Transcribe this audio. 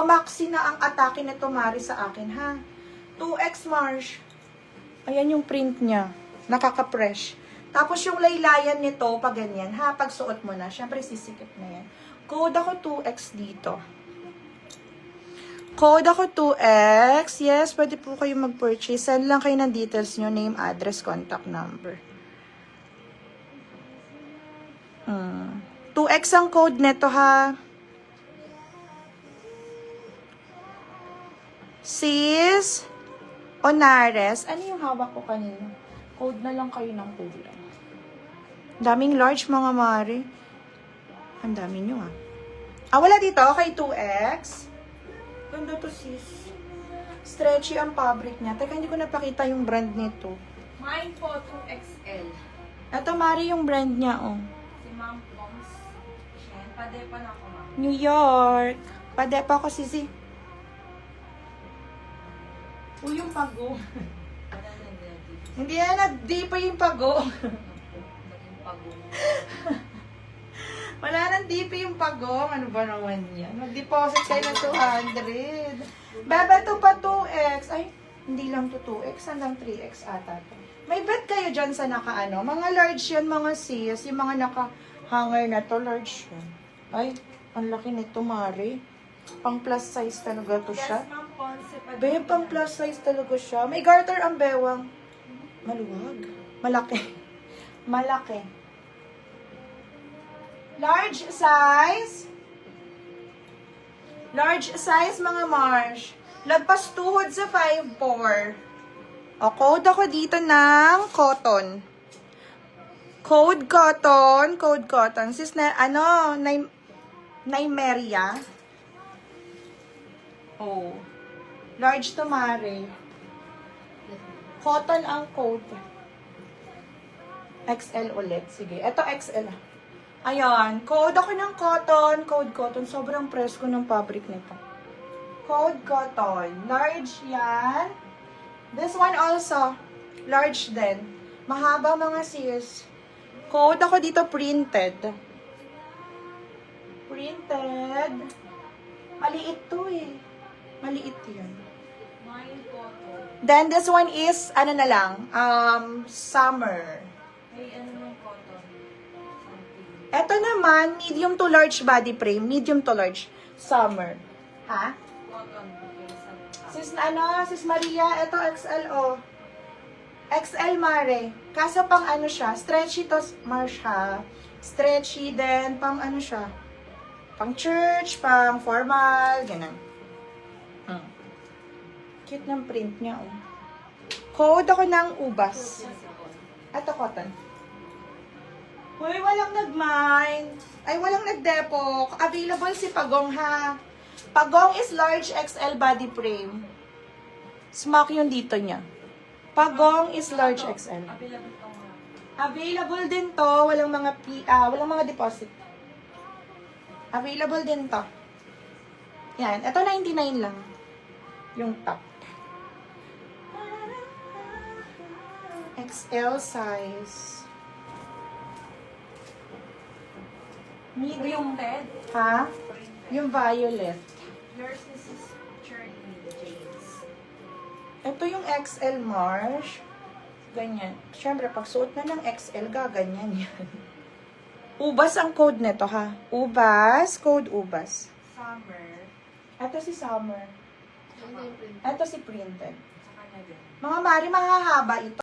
Mamaxi na ang atake nito, Mari, sa akin, ha? 2X Marsh. Ayan yung print niya. Nakaka-fresh. Tapos yung laylayan nito, pag ganyan, ha? Pag suot mo na, syempre sisikip na yan. Code ako 2X dito. Code ako 2X. Yes, pwede po kayo mag-purchase. Send lang kayo ng details nyo, name, address, contact number. 2X ang code neto, ha? Sis Onares. Ano yung hawak ko kanina? Code na lang kayo ng kulang. Daming large, mga mare. Ang dami nyo, ha? Wala dito. Okay, 2X. Ganda to, sis. Stretchy ang fabric niya. Teka, hindi ko napakita yung brand nito. Mine po, 2XL. Ito, Mari, yung brand niya, oh. Si Ma'am Poms. Siya, paday pa na ako, ma'am. New York. Padepa ko, sisi. Yung pago. Hindi yan, nag-di pa yung pago. Naging pagong. Wala nang DP yung pagong. Ano ba naman yan? Mag-deposit kayo ng 200. Bebe, to pa 2X. Ay, hindi lang to 2X. Hanggang 3X ata to. May bet kayo dyan sa naka-ano. Mga large yan, mga sis. Yung mga naka-hanger na to, large yan. Ay, ang laki nito, Mari. Pang plus size talaga to siya. Yes, Ma'am Poms. Be, pang plus size talaga siya. May garter ang bewang. Maluwag. Malaki. Malaki. Large size. Large size, mga Marsh. Lagpas tuhod sa 5'4". O, code ako dito ng cotton. Code cotton. Code cotton. Sis na, ano, Nymeria. Oh. Large to, Mare. Cotton ang code. XL ulit. Sige. Ito XL. Ayan. Code ako ng cotton. Code cotton. Sobrang presko ng fabric nito. Code cotton. Large yan. This one also. Large din. Mahaba, mga sis. Code ako dito printed. Printed. Maliit to eh. Maliit yan. Mine po to. Then this one is, ano na lang, summer. May ano ng cotton. Something. Ito naman, medium to large body frame. Medium to large. Summer. Ha? Cotton. Okay, Sis, Sis Maria, ito XL, oh. XL, Mare. Kaso pang ano siya, stretchy to, Marsh, ha? Stretchy, then pang ano siya, pang church, pang formal, ganun. Cute ng print niya, oh. Code ako ng ubas. Ito, cotton. Uy, walang nag-mine. Ay, walang nag-depok. Available si Pagong, ha? Pagong is large XL body frame. Smack yung dito niya. Pagong is large XL. Available to, ma'am. Available din to. Walang mga walang mga deposit. Available din to. Yan. Ito, 99 lang. Yung top. XL size. Medium. Printed. Ha? Printed. Yung violet. Yours is Charlie James. Ito yung XL, Marsh. Ganyan. Siyempre, pag suot na ng XL, gaganyan yan. Ubas ang code nito, ha? Ubas. Code ubas. Summer. Ito si Summer. Ito si Printed. Sa kanya din. Mga mari, mahahaba ito.